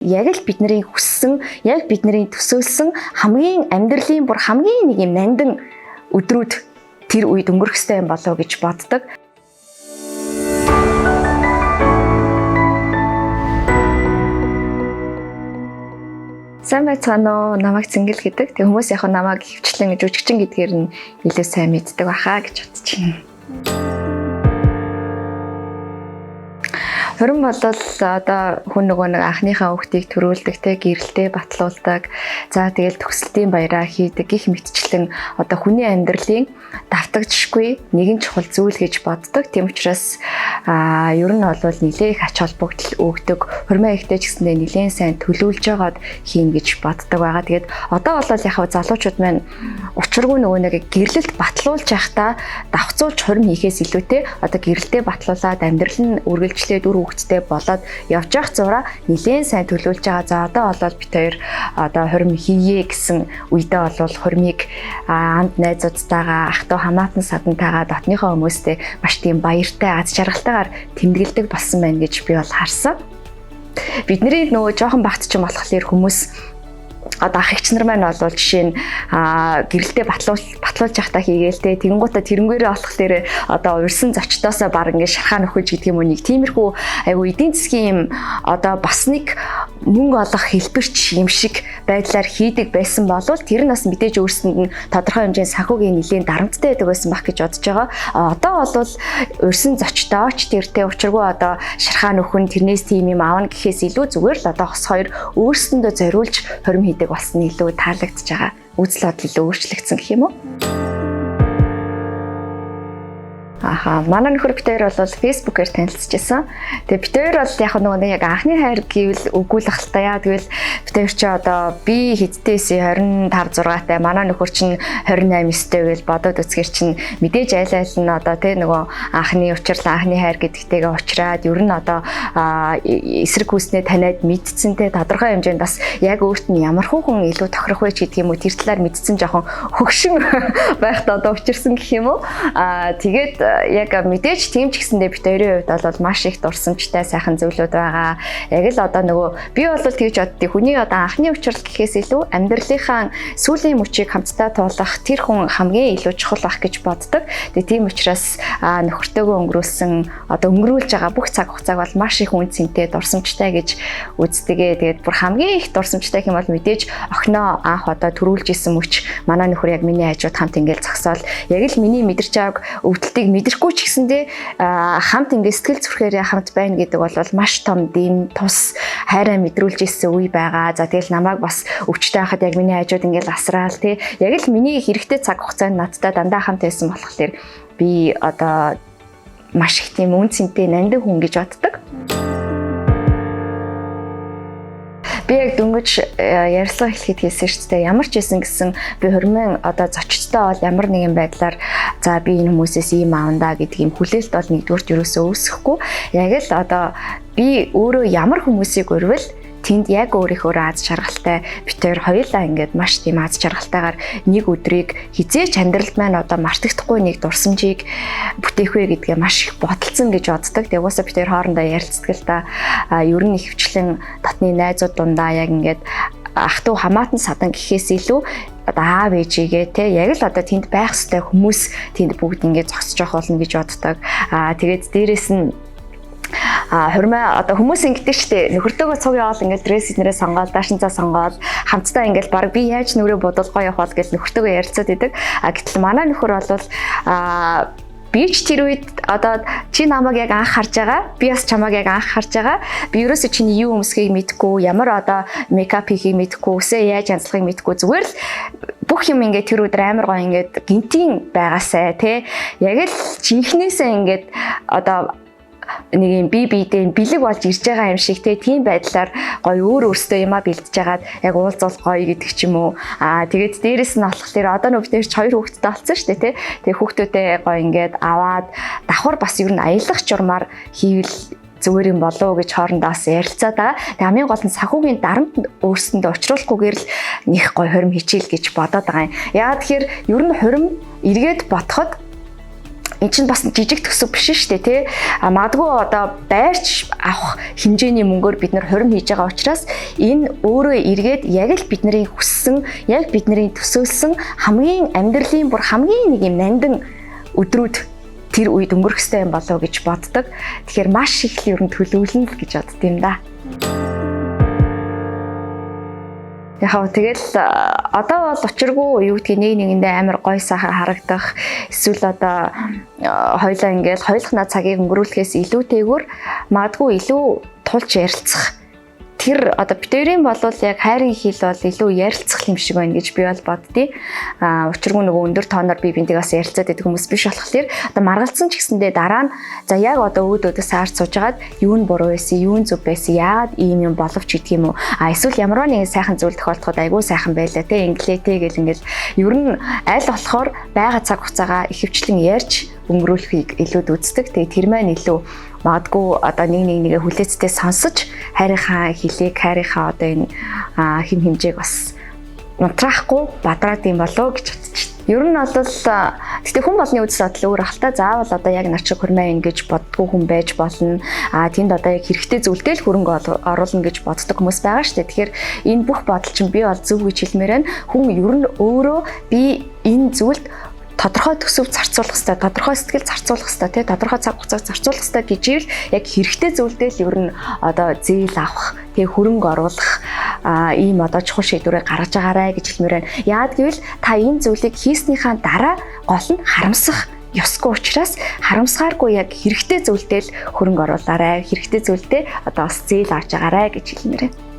Яг л бидний хүссэн, яг бидний төсөөлсөн хамгийн амьдралын бүр хамгийн нэг юм нандин өдрүүд тэр үед өнгөрөх ёстой юм болов гэж боддог. Сайн байцгаана уу? Намайг Цэнгэл гэдэг. Тэг хүмүүс яг намайг хөвчлэн жүжигчин гэдгээр нь илүү сайн мэддэг баха гэж бодож байна. Хорин бол одоо хүн нөгөө нэг анхныхаа хүүхдийг төрүүлдэг, те гэрэлтэй батлуулдаг. За тэгэл төгсөлтийн баяраа хийдэг гих мэтчлэн одоо хүний амьдралын давтагдшгүй нэгэн чухал зүйл гэж боддог. Тийм учраас ер нь бол нэлээх ач холбогдол өгдөг. Хормоо ихтэй ч гэсэндээ нэлээд сайн төлөвлөж байгаад хийн гэж боддог байгаа. Тэгээд одоо бол яг залуучууд маань учиргүй нөгөө нэг гэрлэлт батлуулж байхдаа давхцуулж хорин хийхээс илүүтэй одоо гэрэлтэй батлуулаад амьдрал нь үргэлжлээд хүүхдтэй болоод явж явах зураа нэлээд сайн төлөвлөж байгаа. За одоо бол бид хоёр одоо хорим хийе гэсэн үедээ бол хормыг амд найзуудтайгаа ах トゥ хамаатан садантайгаа дотныхоо хүмүүстэй маш тийм баяртай аз жаргалтайгаар тэмдэглэдэг болсон байна гэж би бол харсан. Бидний нөгөө жоохон багтчин болохоор хүмүүс одоо ах эгч нар маань бол жишээ нь гэрэлтэй батлуулж явахдаа хийгээл тэгэнгуутаа тэрнгээрээ болохоор одоо урьсан зочдоосоо баг ингээд шархаа нөхөж гэдэг юм уу нэг тиймэрхүү айгу эдийн засгийн юм одоо бас нэг мөнгө олох хэлбэрч юм шиг байдлаар хийдэг байсан болвол тэр нь бас мэдээж өөрсөнд нь тодорхой хэмжээний санхүүгийн нэлийн дарамттай байдаг байсан баг гэж бодож байгаа. Одоо бол урьсан зочдооч тэртэй учиргүй одоо шархаа нөхөн тэрнээс тийм юм аавна гэхээс илүү зүгээр л одоо хос хоёр өөрсөндөө зориулж хорим хийдэг болсон илүү таалагдж байгаа. Үзэл бодол илүү өөрчлөгдсөн гэх юм уу? Манай нөхөр бид хоёр бол Facebook-ээр танилцчихсан. Тэгээ бид хоёр бол яг нөгөө яг анхны хайр гэвэл үгүй л ахaltaа яа. Тэгвэл бид хоёр чи одоо би хэддээс 25 6-тай манай нөхөр чинь 28 9-тэй байл бодоод үзэхэр чинь мэдээж айл нь одоо тий нөгөө анхны учрал анхны хайр гэдэгтэйгээ уулзраад ер нь одоо эсрэг хүснээ таниад мэдсэн тий тодорхой хэмжээнд бас яг өөрт нь ямар хүн илүү тохирох вэ гэдэг юм уу тэр талаар мэдсэн жоохон хөгшин байхдаа одоо учирсан гэх юм уу. Тэгээд яг мэдээж тийм ч гэсэндээ бид хоёрын хувьд бол маш их дурсамжтай сайхан зөвлөд байгаа. Яг л одоо нөгөө би бол тэгж боддгийг хүний одоо анхны учрал гэхээс илүү амьдралынхаа сүүлийн мөчийг хамтдаа туулах тэр хүн хамгийн илүү чухал байх гэж боддог. Тэгээ тийм учраас нөхөртөөгөө өнгөрүүлж байгаа бүх цаг хугацааг бол маш их үн цэнтэй дурсамжтай гэж үздэгэ. Тэгээд бүр хамгийн их дурсамжтай хэм бол мэдээж охиноо анх одоо төрүүлж исэн мөч манай нөхөр яг миний хажууд хамт ингээл зогсоол яг л миний мэдэрч байгааг өвдөлтийг мэдрэхгүй ч гэсэндээ хамт ингээ сэтгэл зүрхээр хамт байна гэдэг бол маш том дэм тус хайраа мэдрүүлж ирсэн үе байгаа. За тэгэл намайг бас өвчтэй байхад яг миний хажууд ингээл асраал тий. Яг л миний хэрэгтэй цаг хугацаанд надтай дандаа хамт байсан болохоор би одоо маш их тийм үн цэнтэй нандин хүн гэж боддог. Би яг дөнгөж ярилцлага хэлэхэд хэлсэн шүү дээ. Ямар ч байсан гэсэн би хормын одоо зочдтой бол ямар нэгэн байдлаар за би энэ хүмүүсээс ийм аавна гэдэг юм хүлээлт бол нэгдүгürt ерөөсөө үүсэхгүй. Яг л одоо би өөрөө ямар хүмүүсийг өрвөл тэнд яг өөрийнхөө аз жаргалтай бид хоёулаа ингээд маш тийм аз жаргалтайгаар нэг өдрийг хизээч амьдралд маань одоо мартагдахгүй нэг дурсамжийг бүтээх вэ гэдгээ маш их бодолцсон гэж боддог. Тэгээ уусаа бид хоорондоо ярилцдаг л да. Ер нь ихвчлэн дотны найзууд дундаа яг ингээд ах トゥ хамаатан садан гэхээс илүү одоо аав ээжигээ те яг л одоо тэнд байх ёстой хүмүүс тэнд бүгд ингээд зогсож явах болно гэж боддог. Тэгээд дээрэс нь хормоо одоо хүмүүс ингэдэг штэ нөхөртөөгөө цуг яваал ингээл дресс нэрээ сонгоод даашинцаа сонгоод хамтдаа ингээл баг би яаж нүрээ бодолгоо явах гэж нөхөртөөгөө ярилцаад идэг. Гэтэл манай нөхөр бол би ч тэр үед одоо чи намайг яг анх харж байгаа. Би бас чамайг яг анх харж байгаа. Би ерөөсөө чиний юу өмсөхийг мэдэхгүй, ямар одоо мейкап хийхийг мэдэхгүй, үсээ яаж янзлахыг мэдэхгүй. Зүгээр л бүх юм ингээд тэр өдөр амар гоё ингээд гинтийн байгаасай тий. Яг л жинхнээсээ ингээд одоо нэг юм биедээ бэлэг болж ирж байгаа юм шиг тийм байдлаар гоё өөрөөсөө юмаа бэлдэж хагаад яг уулзвал гоё гэдэг ч юм уу. Тэгээд дээрэс нь болохоор одоо нөө бид нэр 2 хүүхэдтэй болсон шүү дээ тий. Тэгээд хүүхдүүдээ гоё ингээд аваад давхар бас ер нь аялах журмаар хийвэл зүгээр юм болов уу гэж хоорондоо ярилцаад байгаа. Тэгээд хамгийн гол нь санхүүгийн дарамт өөрсөндөө учруулахгүйгээр л нэг гоё хорим хичээл гэж бодоод байгаа юм. Яагаад тэгэхээр ер нь хорим эргээд ботход эн чинь бас жижиг төсөв биш шүү дээ тий. Магадгүй одоо байрч авах хэмжээний мөнгөөр бид нар хурим хийж байгаа учраас энэ өөрөө эргээд яг л бидний хүссэн, яг бидний төсөөлсөн хамгийн амьдралын бүр хамгийн нэг юм нандин өдрүүд тэр үед өнгөрөх ёстой юм болов гэж боддог. Тэгэхээр маш их л ер нь төлөвлөн л гэж бодд юм да. Яг тэгэл одоо бол учиргүй юу гэдгийг нэг нэгэндээ амар гой сайхан харагдах эсвэл одоо хоёлаа ингээл хойлохна цагийг өнгөрүүлэхээс илүүтэйгээр магадгүй илүү тулж ярилцах. Тэр одоо битэрийн болвол яг хайрын хил бол илүү ярилцах юм шиг байна гэж би бол боддیں۔ Учиргүй нөгөө өндөр тооноор би бинтийг бас ярилцаад байдаг хүмүүс биш болохоор одоо маргалцсан ч гэсэндээ дараа нь за яг одоо өөдөөдөөс харж сууж агаад юу нь буруу байсан, юу нь зөв байсан, яагаад ийм юм боловч гэдэг юм уу. Эсвэл ямар нэгэн сайхан зүйл тохиолдоход айгүй сайхан байлаа те инглитэй гэл ингээл ер нь аль болохоор байгаа цаг хугацаагаа ихэвчлэн ярьж өнгөрүүлэхийг илүү үздэг. Тэгээ тэр маань илүү магадгүй одоо нэгээ хүлээцтэй сонсож хайрынхаа хилийг хайрынхаа одоо энэ хэм хэмжээг бас унтраахгүй бадраад юм болоо гэж бодчих. Ер нь бол гэхдээ хүн болгоны үзэл бодол өөр ахaltaа заавал одоо яг нар шиг хурмаа ингэж боддгоо хүн байж болно. Тэнд одоо яг хэрэгтэй зүйлдээ л хөрөнгө оруулна гэж боддог хүмүүс байгаа шүү дээ. Тэгэхээр энэ бүх бодол чинь би бол зөв гэж хэлмээр байна. Хүн ер нь өөрөө би энэ зүйлд тодорхой төсөв зарцуулах хэрэгтэй, тодорхой сэтгэл зарцуулах хэрэгтэй, тий тодорхой цаг хугацаа зарцуулах хэрэгтэй гэж ивэл яг хэрэгтэй зүйлдээ л ер нь одоо зээл авах, тий хөрөнгө оруулах ийм одоо чухал шийдвэрээ гаргаж байгаарай гэж хэлмээр байна. Яагаад гэвэл та энэ зүйлийг хийснийхаа дараа гол нь харамсах ёсгүй учраас харамсгааргүй яг хэрэгтэй зүйлдээ л хөрөнгө оруулаарай, хэрэгтэй зүйлдээ одоо бас зээл авч байгаарай гэж хэлмээр байна.